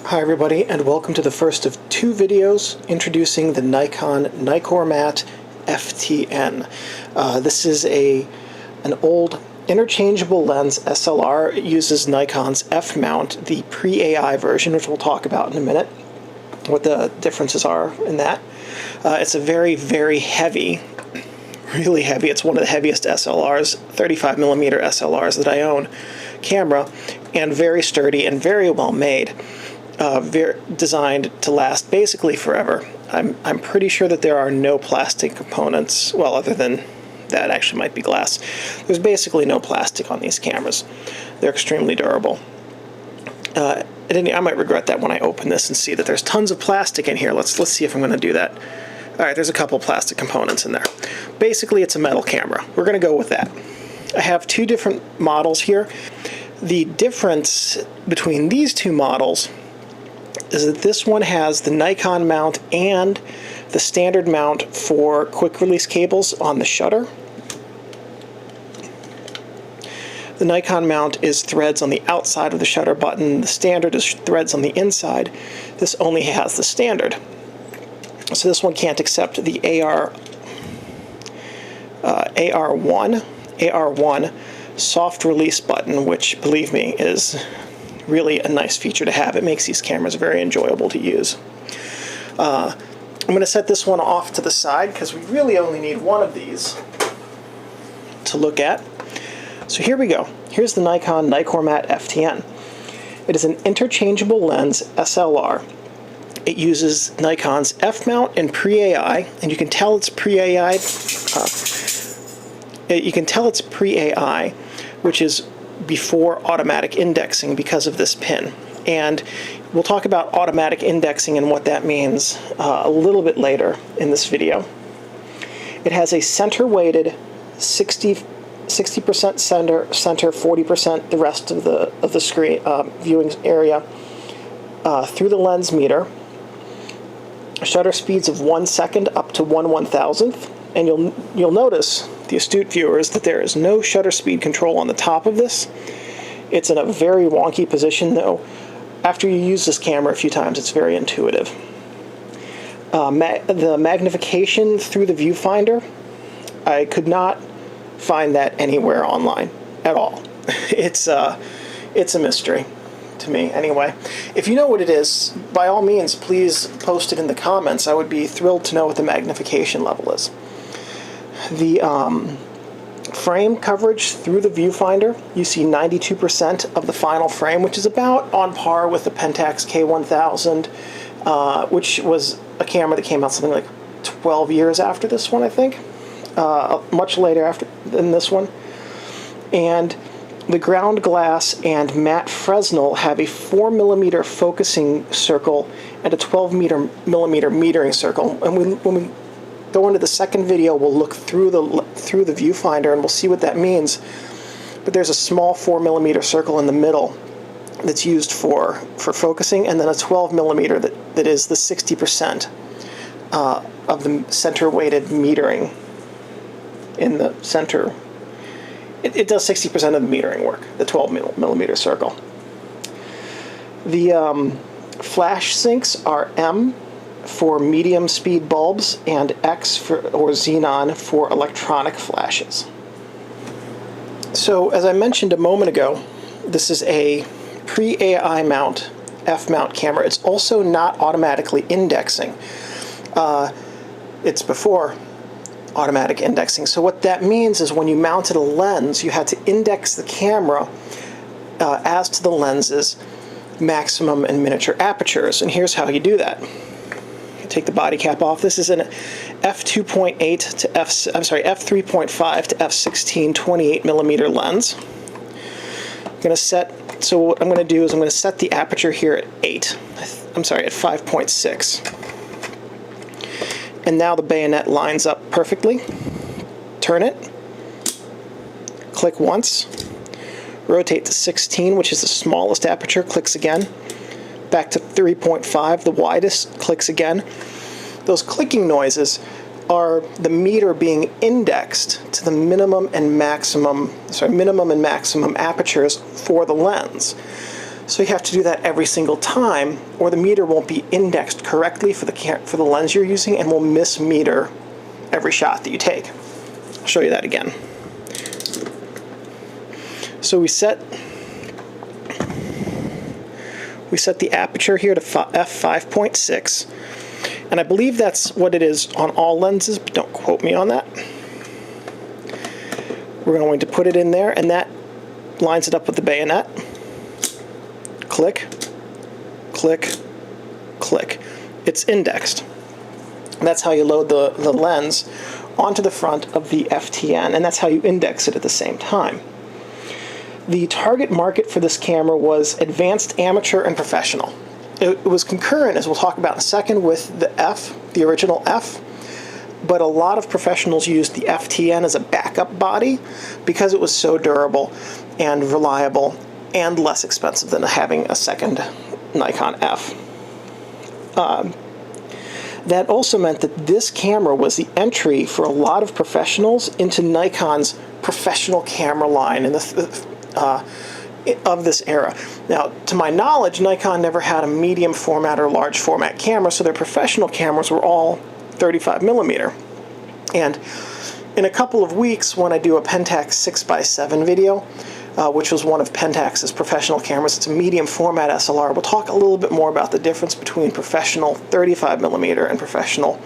Hi everybody, and welcome to the first of two videos introducing the Nikon Nikkormat FTN. This is an old interchangeable lens SLR. It uses Nikon's F-mount, the pre-AI version, which we'll talk about in a minute, what the differences are in that. It's a very, very heavy, really heavy, it's one of the heaviest SLRs, 35mm SLRs that I own, camera, and very sturdy and very well made. Designed to last basically forever. I'm pretty sure that there are no plastic components, well, other than that actually might be glass. There's basically no plastic on these cameras. They're extremely durable. I might regret that when I open this and see that there's tons of plastic in here. Let's see if I'm going to do that. Alright, there's a couple plastic components in there. Basically, it's a metal camera. We're going to go with that. I have two different models here. The difference between these two models is that this one has the Nikon mount and the standard mount for quick release cables on the shutter. The Nikon mount is threads on the outside of the shutter button. The standard is threads on the inside. This only has the standard. So this one can't accept the AR1 soft release button, which, believe me, is really a nice feature to have. It makes these cameras very enjoyable to use. I'm going to set this one off to the side because we really only need one of these to look at. So here we go. Here's the Nikon Nikkormat FTN. It is an interchangeable lens SLR. It uses Nikon's F-mount and pre-AI, and you can tell it's pre-AI. Which is before automatic indexing because of this pin. And we'll talk about automatic indexing and what that means a little bit later in this video. It has a center-weighted 60% center, 40% the rest of the screen viewing area through the lens meter. Shutter speeds of 1 second up to 1/1000th, and you'll notice, the astute viewers, that there is no shutter speed control on the top of this. It's in a very wonky position, though. After you use this camera a few times, it's very intuitive. The magnification through the viewfinder, I could not find that anywhere online at all. It's a mystery to me, anyway. If you know what it is, by all means, please post it in the comments. I would be thrilled to know what the magnification level is. The frame coverage through the viewfinder, you see 92% of the final frame, which is about on par with the Pentax K1000, which was a camera that came out something like 12 years after this one, I think. Much later than this one. And the ground glass and matte Fresnel have a 4mm focusing circle and a 12mm metering circle. And when we go into the second video, we'll look through the viewfinder and we'll see what that means. But there's a small 4mm circle in the middle that's used for focusing, and then a 12mm that is the 60% of the center-weighted metering in the center. It does 60% of the metering work, the 12mm circle. The flash sinks are M for medium speed bulbs and X or xenon for electronic flashes. So as I mentioned a moment ago, this is a pre-AI mount, F-mount camera. It's also not automatically indexing. It's before automatic indexing. So what that means is when you mounted a lens, you had to index the camera as to the lens's maximum and miniature apertures. And here's how you do that. Take the body cap off. This is an f2.8 to f3.5 to f16 28mm lens. So what I'm going to do is I'm going to set the aperture here at 5.6. And now the bayonet lines up perfectly. Turn it. Click once. Rotate to 16, which is the smallest aperture. Clicks again. Back to 3.5, the widest. Clicks again. Those clicking noises are the meter being indexed to the minimum and maximum apertures for the lens. So you have to do that every single time, or the meter won't be indexed correctly for the lens you're using, and will mismeter every shot that you take. I'll show you that again. So we set the aperture here to f5.6, and I believe that's what it is on all lenses, but don't quote me on that. We're going to put it in there, and that lines it up with the bayonet. Click, click, click. It's indexed. And that's how you load the lens onto the front of the FTN, and that's how you index it at the same time. The target market for this camera was advanced amateur and professional. It was concurrent, as we'll talk about in a second, with the F, the original F, but a lot of professionals used the FTN as a backup body because it was so durable and reliable and less expensive than having a second Nikon F. That also meant that this camera was the entry for a lot of professionals into Nikon's professional camera line in of this era. Now, to my knowledge, Nikon never had a medium format or large format camera, so their professional cameras were all 35mm. And in a couple of weeks, when I do a Pentax 6x7 video, which was one of Pentax's professional cameras, it's a medium format SLR, we'll talk a little bit more about the difference between professional 35mm and professional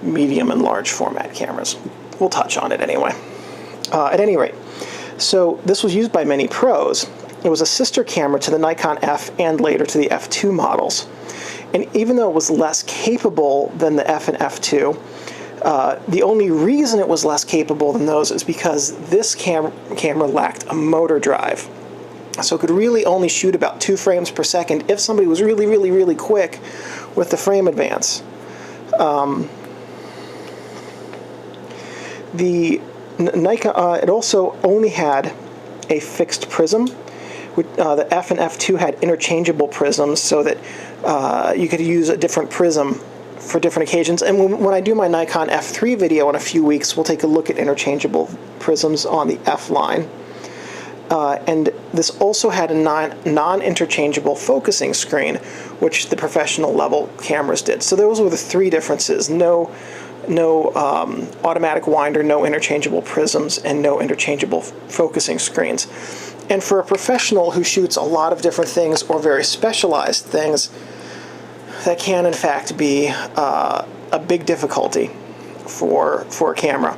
medium and large format cameras. We'll touch on it anyway. At any rate, so this was used by many pros. It was a sister camera to the Nikon F and later to the F2 models. And even though it was less capable than the F and F2, the only reason it was less capable than those is because this camera lacked a motor drive. So it could really only shoot about 2 frames per second if somebody was really, really, really quick with the frame advance. The Nikon, it also only had a fixed prism. The F and F2 had interchangeable prisms so that you could use a different prism for different occasions. And when I do my Nikon F3 video in a few weeks, we'll take a look at interchangeable prisms on the F line. And this also had a non-interchangeable focusing screen, which the professional level cameras did. So those were the 3 differences. No automatic winder, no interchangeable prisms, and no interchangeable focusing screens. And for a professional who shoots a lot of different things or very specialized things, that can in fact be a big difficulty for a camera.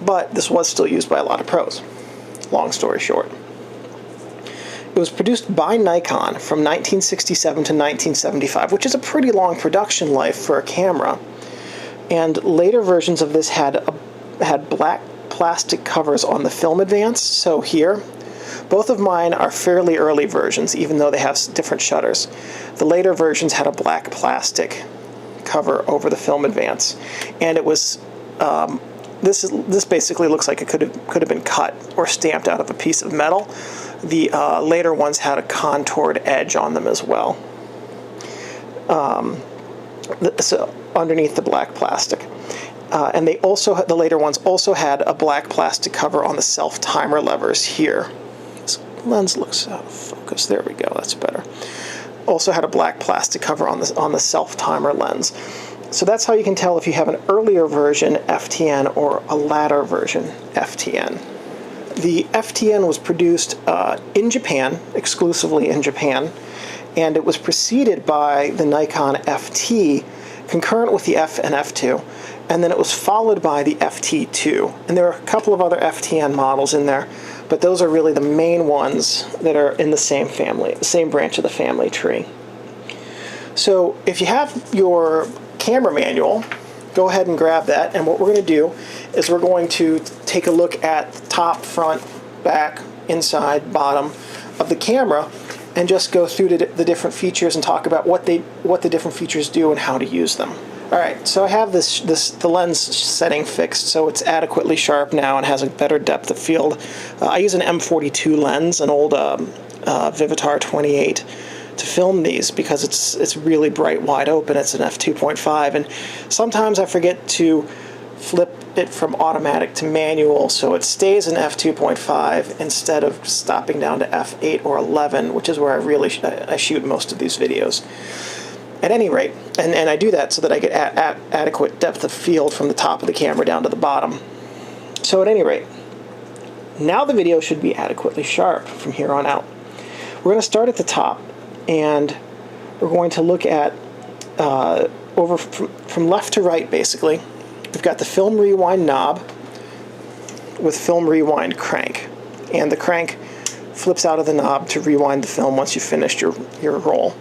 But this was still used by a lot of pros. Long story short. It was produced by Nikon from 1967 to 1975, which is a pretty long production life for a camera. And later versions of this had black plastic covers on the film advance. So here, both of mine are fairly early versions, even though they have different shutters. The later versions had a black plastic cover over the film advance, and it was this basically looks like it could have been cut or stamped out of a piece of metal. The later ones had a contoured edge on them as well. So underneath the black plastic. And the later ones also had a black plastic cover on the self-timer levers here. This lens looks out of focus. There we go, that's better. Also had a black plastic cover on the self-timer lens. So that's how you can tell if you have an earlier version FTN or a later version FTN. The FTN was produced in Japan, exclusively in Japan, and it was preceded by the Nikon FT, concurrent with the F and F2, and then it was followed by the FT2. And there are a couple of other FTN models in there, but those are really the main ones that are in the same family, the same branch of the family tree. So if you have your camera manual, go ahead and grab that, and what we're going to do is we're going to take a look at the top, front, back, inside, bottom of the camera, and just go through the different features and talk about what the different features do and how to use them. All right, so I have the lens setting fixed, so it's adequately sharp now and has a better depth of field. I use an M42 lens, an old Vivitar 28, to film these because it's really bright wide open. It's an f2.5, and sometimes I forget to flip it from automatic to manual, so it stays in f2.5 instead of stopping down to f8 or 11, which is where I shoot most of these videos. At any rate, and I do that so that I get adequate depth of field from the top of the camera down to the bottom. So at any rate, now the video should be adequately sharp from here on out. We're going to start at the top, and we're going to look at over from left to right, basically. We've got the film rewind knob with film rewind crank, and the crank flips out of the knob to rewind the film once you've finished your roll.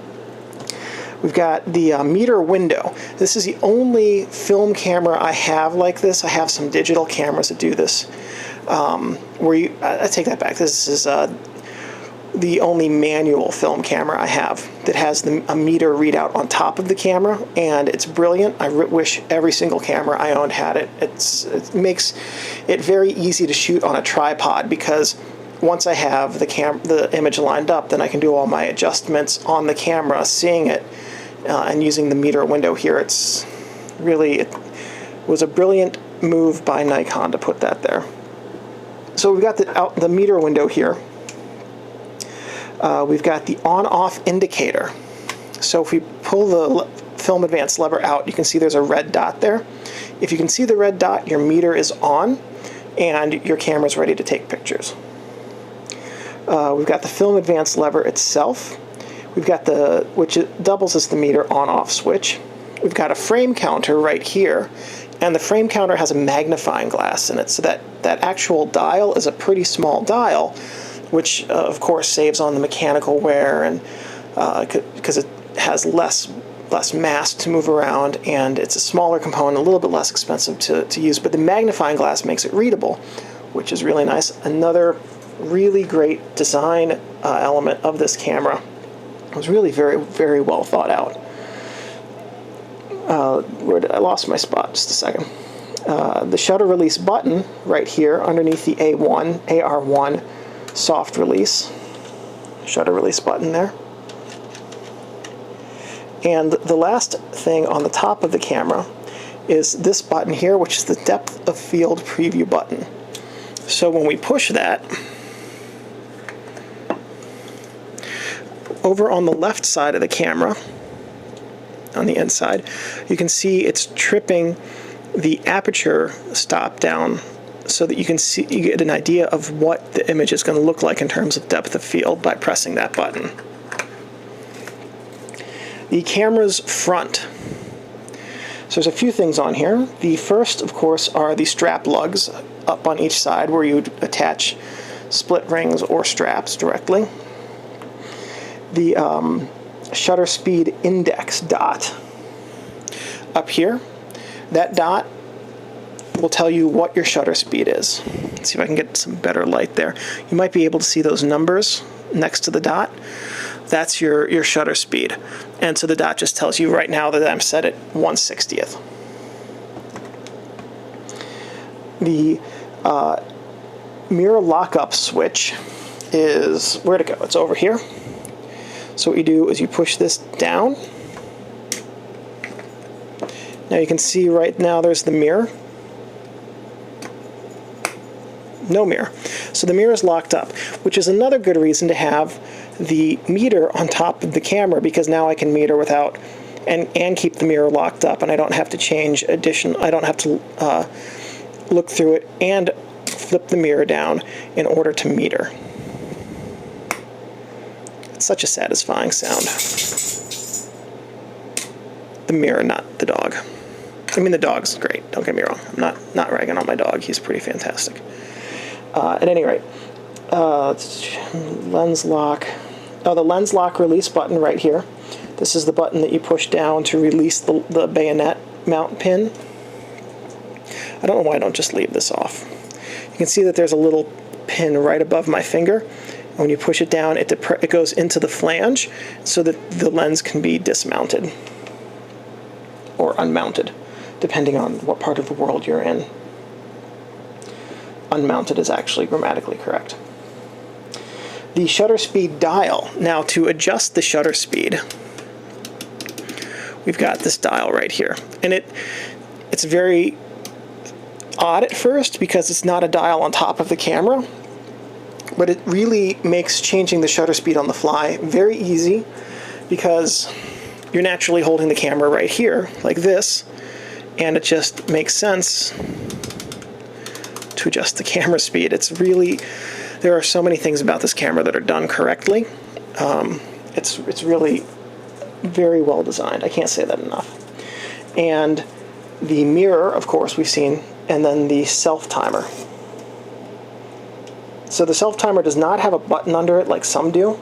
We've got the meter window. This is the only film camera I have like this. I have some digital cameras that do this. I take that back. This is the only manual film camera I have that has a meter readout on top of the camera, and it's brilliant. I wish every single camera I owned had it. It makes it very easy to shoot on a tripod, because once I have the image lined up, then I can do all my adjustments on the camera, seeing it, and using the meter window here. It was a brilliant move by Nikon to put that there. So we've got the meter window here. We've got the on-off indicator. So if we pull the film advance lever out, you can see there's a red dot there. If you can see the red dot, your meter is on and your camera's ready to take pictures. We've got the film advance lever itself. We've got which doubles as the meter on-off switch. We've got a frame counter right here, and the frame counter has a magnifying glass in it, so that actual dial is a pretty small dial, which of course saves on the mechanical wear, and because it has less mass to move around, and it's a smaller component, a little bit less expensive to use, but the magnifying glass makes it readable, which is really nice. Another really great design element of this camera. It was really very, very well thought out. I lost my spot just a second. The shutter release button right here underneath the AR1 soft release. Shutter release button there. And the last thing on the top of the camera is this button here, which is the depth of field preview button. So when we push that, over on the left side of the camera, on the inside, you can see it's tripping the aperture stop down so that you get an idea of what the image is going to look like in terms of depth of field by pressing that button. The camera's front. So there's a few things on here. The first, of course, are the strap lugs up on each side where you attach split rings or straps directly. The shutter speed index dot up here. That dot will tell you what your shutter speed is. Let's see if I can get some better light there. You might be able to see those numbers next to the dot. That's your shutter speed. And so the dot just tells you right now that I'm set at 1/60th. The mirror lockup switch is, where'd it go? It's over here. So what you do is you push this down. Now you can see right now there's the mirror. No mirror. So the mirror is locked up, which is another good reason to have the meter on top of the camera, because now I can meter without and keep the mirror locked up, and I don't have to change I don't have to look through it and flip the mirror down in order to meter. It's such a satisfying sound. The mirror, not the dog. I mean, the dog's great, don't get me wrong. I'm not ragging on my dog. He's pretty fantastic. At any rate, lens lock. Oh, the lens lock release button right here. This is the button that you push down to release the bayonet mount pin. I don't know why I don't just leave this off. You can see that there's a little pin right above my finger. When you push it down, it goes into the flange so that the lens can be dismounted or unmounted, depending on what part of the world you're in. Unmounted is actually grammatically correct. The shutter speed dial. Now, to adjust the shutter speed, we've got this dial right here, and it's very odd at first because it's not a dial on top of the camera, but it really makes changing the shutter speed on the fly very easy because you're naturally holding the camera right here, like this, and it just makes sense to adjust the camera speed. It's really, there are so many things about this camera that are done correctly. It's really very well designed. I can't say that enough. And the mirror, of course, we've seen, and then the self-timer. So the self-timer does not have a button under it like some do.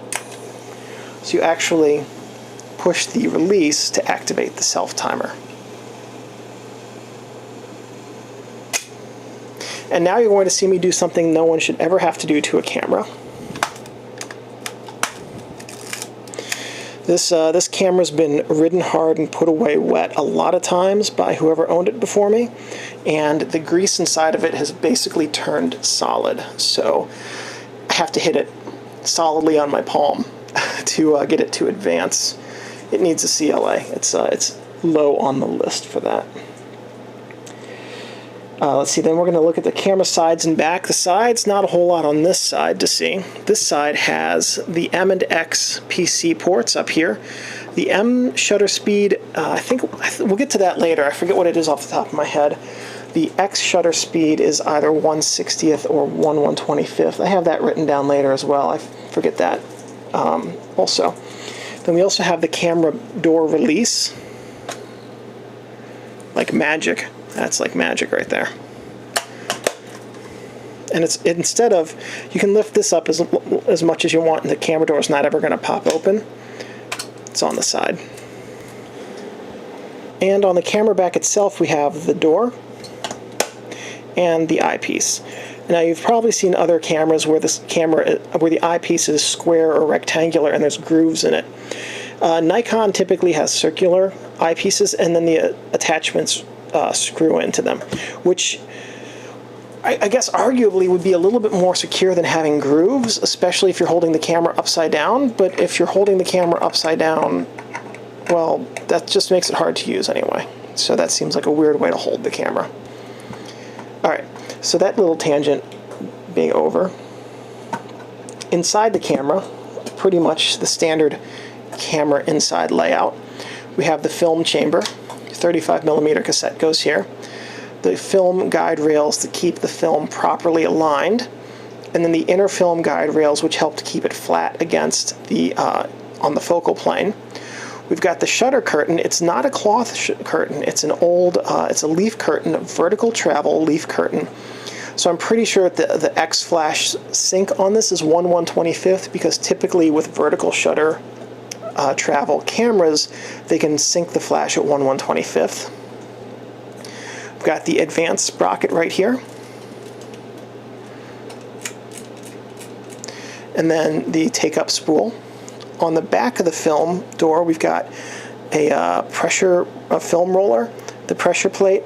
So you actually push the release to activate the self-timer. And now you're going to see me do something no one should ever have to do to a camera. This camera's been ridden hard and put away wet a lot of times by whoever owned it before me, and the grease inside of it has basically turned solid. So I have to hit it solidly on my palm to get it to advance. It needs a CLA. It's low on the list for that. Let's see, then we're going to look at the camera sides and back. The sides, not a whole lot on this side to see. This side has the M and X PC ports up here. The M shutter speed, I think we'll get to that later. I forget what it is off the top of my head. The X shutter speed is either 1/60th or 1/125th. I have that written down later as well. I forget that also. Then we also have the camera door release. Like magic. That's like magic right there. And it's instead of, you can lift this up as much as you want and the camera door is not ever going to pop open. It's on the side. And on the camera back itself we have the door and the eyepiece. Now you've probably seen other cameras where where the eyepiece is square or rectangular and there's grooves in it. Nikon typically has circular eyepieces and then the attachments screw into them, which I guess arguably would be a little bit more secure than having grooves, especially if you're holding the camera upside down. But if you're holding the camera upside down, well, that just makes it hard to use anyway. So that seems like a weird way to hold the camera. Alright, so that little tangent being over. Inside the camera, pretty much the standard camera inside layout. We have the film chamber. 35mm cassette goes here. The film guide rails to keep the film properly aligned, and then the inner film guide rails which help to keep it flat against the on the focal plane. We've got the shutter curtain. It's not a cloth curtain. It's an old, it's a leaf curtain, a vertical travel leaf curtain. So I'm pretty sure that the X flash sync on this is 1/125th because typically with vertical shutter travel cameras, they can sync the flash at 1/125th. We've got the advanced sprocket right here. And then the take-up spool. On the back of the film door, we've got a film roller, the pressure plate,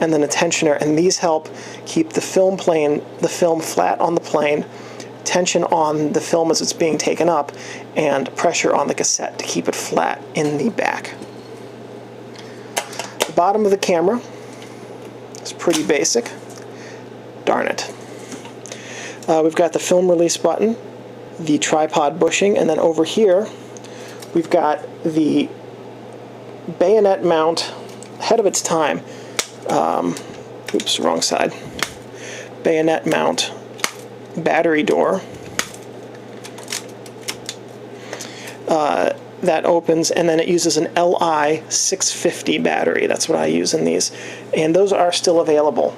and then a tensioner. And these help keep the film flat on the plane, tension on the film as it's being taken up, and pressure on the cassette to keep it flat in the back. The bottom of the camera is pretty basic. Darn it. We've got the film release button, the tripod bushing, and then over here we've got the bayonet mount, ahead of its time. Oops, wrong side. Bayonet mount battery door that opens, and then it uses an LI 650 battery. That's what I use in these, and those are still available.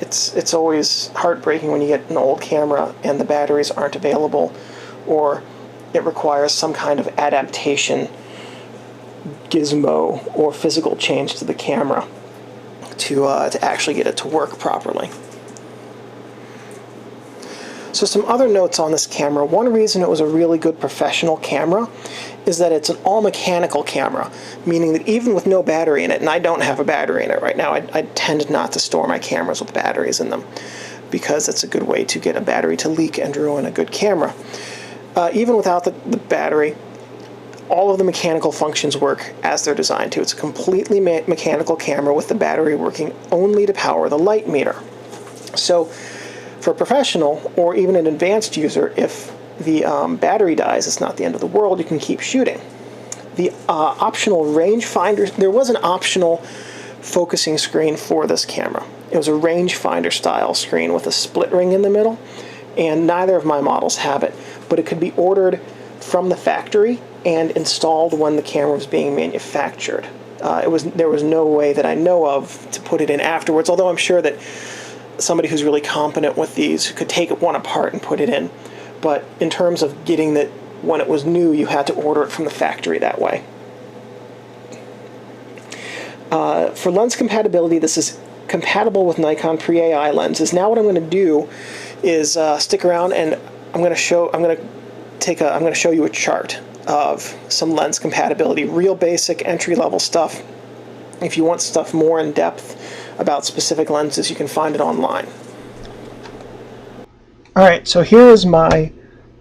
It's always heartbreaking when you get an old camera and the batteries aren't available, or it requires some kind of adaptation gizmo or physical change to the camera to actually get it to work properly. So some other notes on this camera. One reason it was a really good professional camera is that it's an all-mechanical camera, meaning that even with no battery in it, and I don't have a battery in it right now, I tend not to store my cameras with batteries in them because it's a good way to get a battery to leak and ruin a good camera. Even without the battery, all of the mechanical functions work as they're designed to. It's a completely mechanical camera with the battery working only to power the light meter. So for a professional or even an advanced user, if the battery dies, it's not the end of the world. You can keep shooting. The optional rangefinder, there was an optional focusing screen for this camera. It was a rangefinder style screen with a split ring in the middle, and neither of my models have it, but it could be ordered from the factory and installed when the camera was being manufactured. There was no way that I know of to put it in afterwards, although I'm sure that somebody who's really competent with these could take one apart and put it in. But in terms of getting it when it was new, you had to order it from the factory that way. For lens compatibility, this is compatible with Nikon pre-AI lenses. Now what I'm going to do is stick around, and I'm going to show you a chart of some lens compatibility, real basic entry-level stuff. If you want stuff more in depth about specific lenses, you can find it online. Alright, so here is my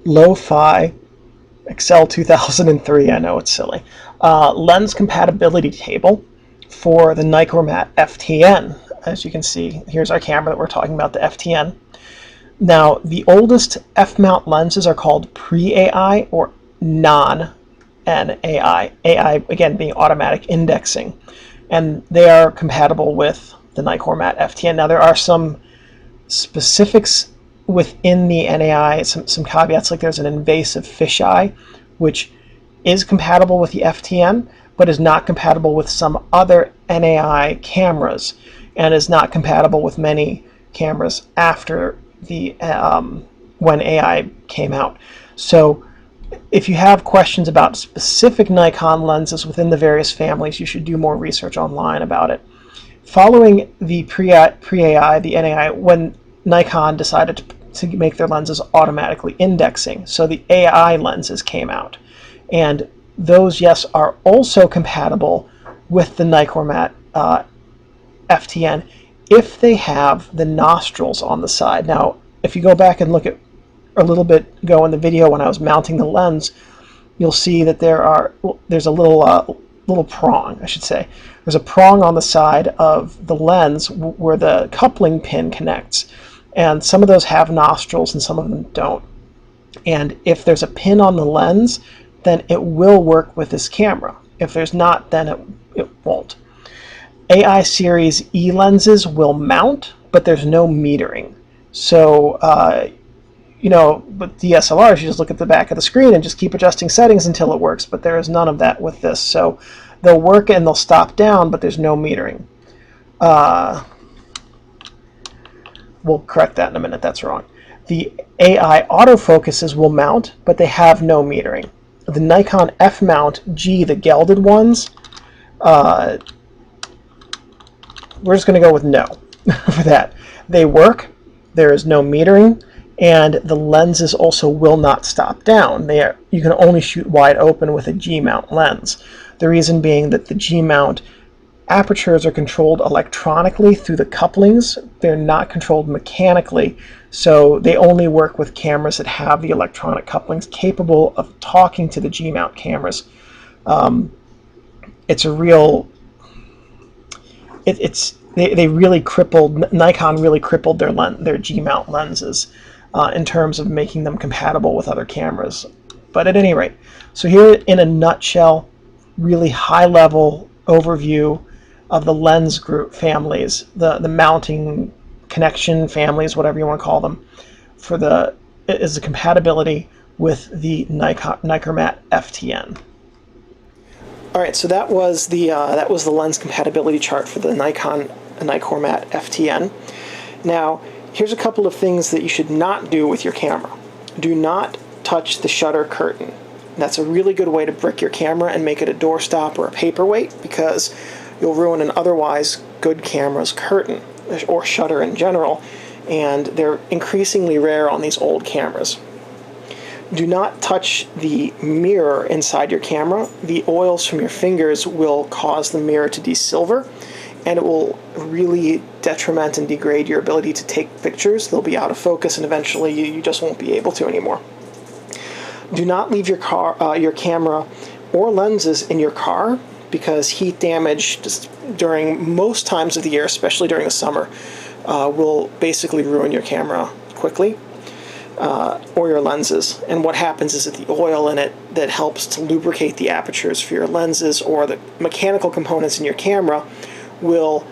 Lo-Fi Excel 2003, I know it's silly, lens compatibility table for the Nikkormat FTN. As you can see, here's our camera that we're talking about, the FTN. Now, the oldest F-mount lenses are called pre-AI or non-NAI. AI, again, being automatic indexing. And they are compatible with the Nikkormat FTN. Now, there are some specifics within the NAI, some caveats, like there's an invasive fisheye, which is compatible with the FTN, but is not compatible with some other NAI cameras, and is not compatible with many cameras after the when AI came out. So if you have questions about specific Nikon lenses within the various families, you should do more research online about it. Following the pre-AI, the NAI, when Nikon decided to make their lenses automatically indexing, so the AI lenses came out. And those, yes, are also compatible with the Nikkormat FTN if they have the nostrils on the side. Now, if you go back and look at a little bit ago in the video when I was mounting the lens, you'll see that there's a little prong, I should say. There's a prong on the side of the lens where the coupling pin connects. And some of those have nostrils and some of them don't. And if there's a pin on the lens, then it will work with this camera. If there's not, then it won't. AI series E lenses will mount, but there's no metering. So, with DSLRs, you just look at the back of the screen and just keep adjusting settings until it works, but there is none of that with this. So they'll work and they'll stop down, but there's no metering. We'll correct that in a minute, that's wrong. The AI autofocuses will mount, but they have no metering. The Nikon F-mount G, the gelded ones, we're just going to go with no for that. They work, there is no metering, and the lenses also will not stop down. You can only shoot wide open with a G-mount lens. The reason being that the G-mount apertures are controlled electronically through the couplings. They're not controlled mechanically, so they only work with cameras that have the electronic couplings capable of talking to the G-mount cameras. It's a real... They really crippled... Nikon really crippled their G-mount lenses in terms of making them compatible with other cameras. But at any rate, so here in a nutshell, really high-level overview of the lens group families, the mounting connection families, whatever you want to call them, is the compatibility with the Nikkormat FTN. All right, so that was the lens compatibility chart for the Nikkormat FTN. Now, here's a couple of things that you should not do with your camera. Do not touch the shutter curtain. That's a really good way to brick your camera and make it a doorstop or a paperweight, because you'll ruin an otherwise good camera's curtain, or shutter in general, and they're increasingly rare on these old cameras. Do not touch the mirror inside your camera. The oils from your fingers will cause the mirror to desilver, and it will really detriment and degrade your ability to take pictures. They'll be out of focus, and eventually you just won't be able to anymore. Do not leave your camera or lenses in your car, because heat damage just during most times of the year, especially during the summer, will basically ruin your camera quickly, or your lenses. And what happens is that the oil in it that helps to lubricate the apertures for your lenses or the mechanical components in your camera will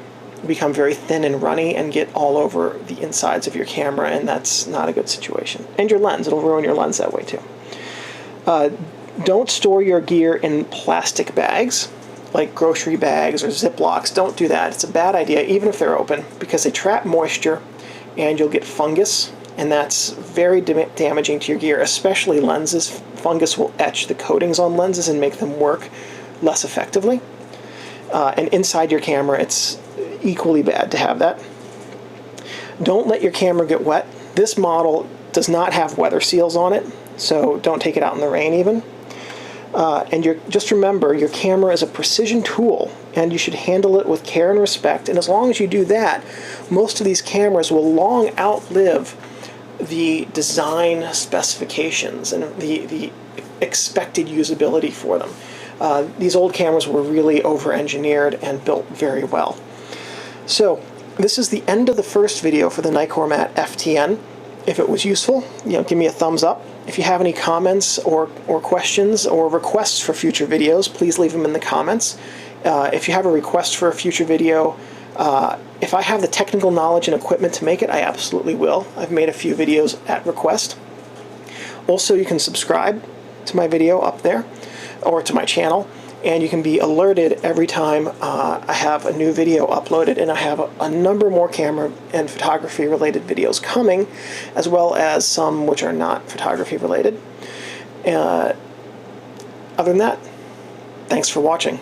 become very thin and runny and get all over the insides of your camera, and that's not a good situation. And your lens, it'll ruin your lens that way too. Don't store your gear in plastic bags, like grocery bags or Ziplocs. Don't do that. It's a bad idea, even if they're open, because they trap moisture and you'll get fungus, and that's very damaging to your gear, especially lenses. Fungus will etch the coatings on lenses and make them work less effectively. And inside your camera, it's equally bad to have that. Don't let your camera get wet. This model does not have weather seals on it, so don't take it out in the rain even. And just remember, your camera is a precision tool, and you should handle it with care and respect. And as long as you do that, most of these cameras will long outlive the design specifications and the expected usability for them. These old cameras were really over-engineered and built very well. So this is the end of the first video for the Nikkormat FTN. If it was useful, give me a thumbs up. If you have any comments or questions or requests for future videos, please leave them in the comments. If you have a request for a future video, if I have the technical knowledge and equipment to make it, I absolutely will. I've made a few videos at request. Also, you can subscribe to my video up there, or to my channel, and you can be alerted every time I have a new video uploaded, and I have a number more camera and photography related videos coming, as well as some which are not photography related. Other than that, thanks for watching.